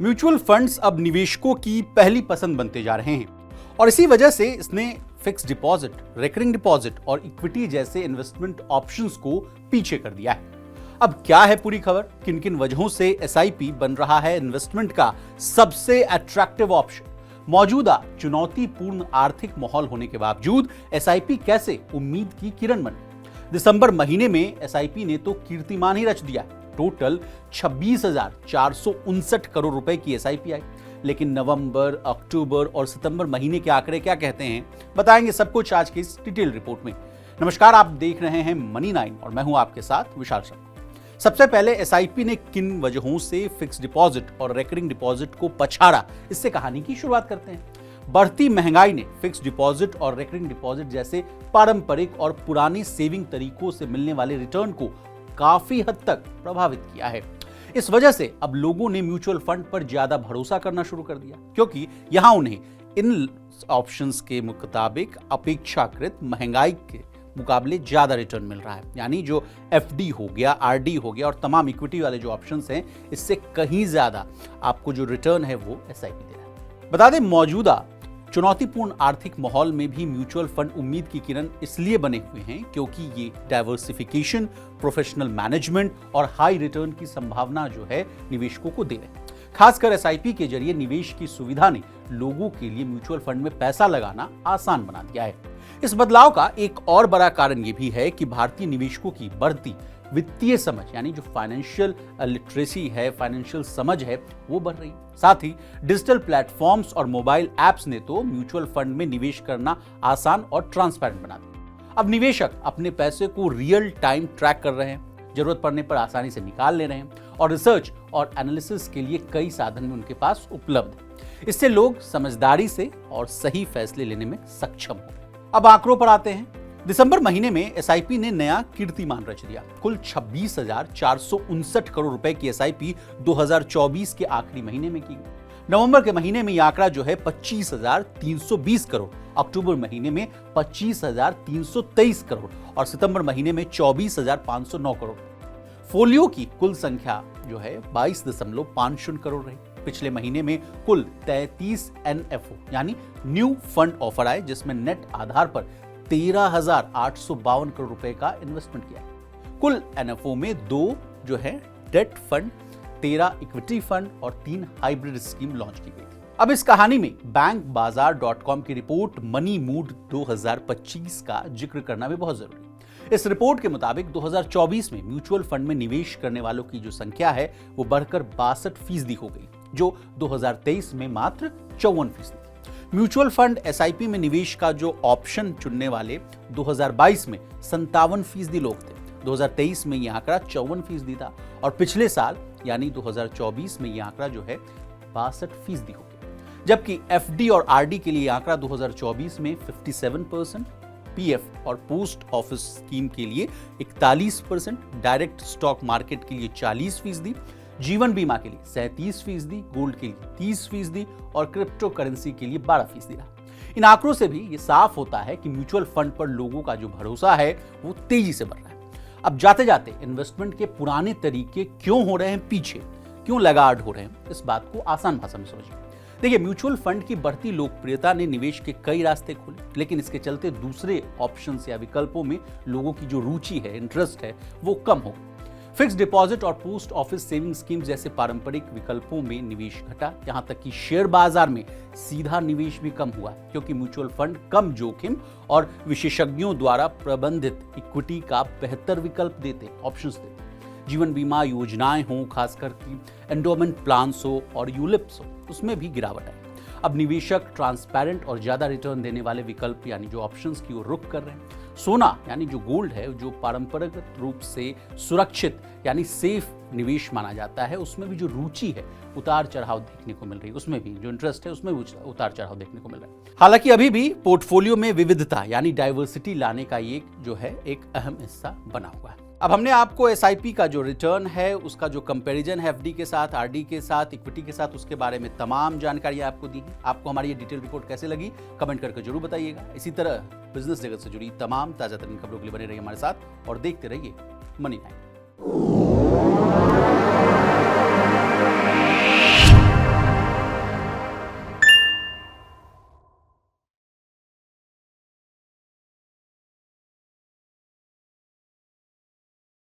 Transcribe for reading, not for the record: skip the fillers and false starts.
Mutual funds अब निवेशकों की पहली पसंद बनते जा रहे हैं और इसी वजह से इसने फिक्स डिपॉजिट, रिकरिंग डिपॉजिट और इक्विटी जैसे इन्वेस्टमेंट ऑप्शंस को पीछे कर दिया है। अब क्या है पूरी खबर, किन किन वजहों से एसआईपी बन रहा है इन्वेस्टमेंट का सबसे अट्रैक्टिव ऑप्शन। मौजूदा चुनौतीपूर्ण आर्थिक माहौल होने के बावजूद एसआईपी कैसे उम्मीद की किरण बनी। दिसंबर महीने में एसआईपी ने तो कीर्तिमान ही रच दिया। टोटल 26,459 करोड़ रुपए की एसआईपी आई। लेकिन नवंबर, अक्टूबर और सितंबर महीने के आंकड़े क्या कहते हैं, बताएंगे सब कुछ आज की इस डिटेल रिपोर्ट में। नमस्कार, आप देख रहे हैं मनी 9 और मैं हूं आपके साथ विशाल शर्मा। सबसे पहले एसआईपी ने किन वजहों से फिक्स डिपॉजिट और रिकरिंग डिपॉजिट को पछाड़ा, इससे कहानी की शुरुआत करते हैं। बढ़ती महंगाई ने फिक्स डिपॉजिट और रिकरिंग डिपॉजिट जैसे पारंपरिक और पुराने सेविंग तरीकों से मिलने वाले रिटर्न को काफी हद तक प्रभावित किया है। इस वजह से अब लोगों ने म्यूचुअल फंड पर ज्यादा भरोसा करना शुरू कर दिया, क्योंकि यहां उन्हें इन ऑप्शंस के मुताबिक अपेक्षाकृत महंगाई के मुकाबले ज्यादा रिटर्न मिल रहा है। यानी जो एफडी हो गया, आरडी हो गया और तमाम इक्विटी वाले जो ऑप्शंस हैं, इससे कहीं ज्यादा आपको जो रिटर्न है वो एसआईपी दे रहा है। बता दें, मौजूदा चुनौतीपूर्ण आर्थिक माहौल में भी म्यूचुअल फंड उम्मीद की किरण इसलिए बने हुए हैं क्योंकि ये डाइवर्सिफिकेशन, प्रोफेशनल मैनेजमेंट और हाई रिटर्न की संभावना जो है निवेशकों को दे रहे हैं। खासकर एसआईपी के जरिए निवेश की सुविधा ने लोगों के लिए म्यूचुअल फंड में पैसा लगाना आसान बना दिया है। इस बदलाव का एक और बड़ा कारण यह भी है कि भारतीय निवेशकों की बढ़ती वित्तीय समझ, यानी जो फाइनेंशियल लिटरेसी है, फाइनेंशियल समझ है, वो बढ़ रही है। साथ ही डिजिटल प्लेटफॉर्म्स और मोबाइल ऐप्स ने तो म्यूचुअल फंड में निवेश करना आसान और ट्रांसपेरेंट बना दिया। अब निवेशक अपने पैसे को रियल टाइम ट्रैक कर रहे हैं, जरूरत पड़ने पर आसानी से निकाल ले रहे हैं और रिसर्च और एनालिसिस के लिए कई साधन भी उनके पास उपलब्ध है। इससे लोग समझदारी से और सही फैसले लेने में सक्षम हो। अब आंकड़ों पर आते हैं। दिसंबर महीने में एसआईपी ने नया कीर्तिमान रच दिया। कुल 26,459 करोड़ रुपए की एसआईपी 2024 के आखिरी महीने में की गई। नवंबर के महीने में यह आंकड़ा जो है 25,320 करोड़, अक्टूबर महीने में 25,323 करोड़ और सितंबर महीने में 24,509 करोड़। फोलियो की कुल संख्या जो है 22.50 करोड़ रही। पिछले महीने में कुल 33 एनएफओ यानी न्यू फंड ऑफर आए, जिसमें नेट आधार पर 13,852 करोड़ रुपए का इन्वेस्टमेंट किया है। कुल एनएफओ में 2 जो है डेट फंड, 13 इक्विटी फंड और 3 हाइब्रिड स्कीम लॉन्च की गई। अब इस कहानी में bankbazaar.com की रिपोर्ट मनी मूड 2025 का जिक्र करना भी बहुत जरूरी है। इस रिपोर्ट के मुताबिक 2024 में म्यूचुअल फंड में निवेश करने वालों की जो संख्या है वो बढ़कर 62% हो गई, जो 2023 में मात्र 54%। म्यूचुअल फंड एसआईपी में निवेश का जो ऑप्शन चुनने वाले 2022 में 57% लोग थे। 2023 में यह आंकड़ा 54% था और पिछले साल यानी 2024 में यह आंकड़ा जो है 62% हो गया। जबकि एफडी और आरडी के लिए आंकड़ा 2024 में 57%, पीएफ और पोस्ट ऑफिस स्कीम के लिए 41%, डायरेक्ट स्टॉक मार्केट के लिए 40%, जीवन बीमा के लिए 37%, गोल्ड के लिए 30% और क्रिप्टो करेंसी के लिए 12% रहा। इन आंकड़ों से भी ये साफ होता है कि म्यूचुअल फंड पर लोगों का जो भरोसा है वो तेजी से बढ़ रहा है। अब जाते जाते इन्वेस्टमेंट के पुराने तरीके क्यों हो रहे हैं पीछे, क्यों लगाड़ हो रहे हैं, इस बात को आसान भाषा में समझिए। देखिए, म्यूचुअल फंड की बढ़ती लोकप्रियता ने निवेश के कई रास्ते खोले, लेकिन इसके चलते दूसरे ऑप्शंस या विकल्पों में लोगों की जो रुचि है, इंटरेस्ट है, वो कम हो गई। फिक्स डिपॉजिट और पोस्ट ऑफिस सेविंग स्कीम जैसे पारंपरिक विकल्पों में निवेश घटा। यहां तक कि शेयर बाजार में सीधा निवेश भी कम हुआ, क्योंकि म्यूचुअल फंड कम जोखिम और विशेषज्ञों द्वारा प्रबंधित इक्विटी का बेहतर विकल्प देते, ऑप्शंस देते। जीवन बीमा योजनाएं हो, खासकर की एंडोमेंट प्लान्स हो और यूलिप्स हो, उसमें भी गिरावट आई। अब निवेशक ट्रांसपेरेंट और ज्यादा रिटर्न देने वाले विकल्प यानी जो ऑप्शंस की ओर रुख कर रहे हैं। सोना यानी जो गोल्ड है, जो पारंपरिक रूप से सुरक्षित यानी सेफ निवेश माना जाता है, उसमें भी जो रुचि है, उतार चढ़ाव देखने को मिल रही है। उसमें भी जो इंटरेस्ट है, उसमें भी उतार चढ़ाव देखने को मिल रहा है। हालांकि अभी भी पोर्टफोलियो में विविधता यानी डाइवर्सिटी लाने का ये जो है एक अहम हिस्सा बना हुआ है। अब हमने आपको एसआईपी का जो रिटर्न है, उसका जो कंपैरिजन है एफडी के साथ, आरडी के साथ, इक्विटी के साथ, उसके बारे में तमाम जानकारी आपको दी है। आपको हमारी ये डिटेल रिपोर्ट कैसे लगी, कमेंट करके जरूर बताइएगा। इसी तरह बिजनेस जगत से जुड़ी तमाम ताजा तरीन खबरों के लिए बने रहिए हमारे साथ और देखते रहिए मनी 9।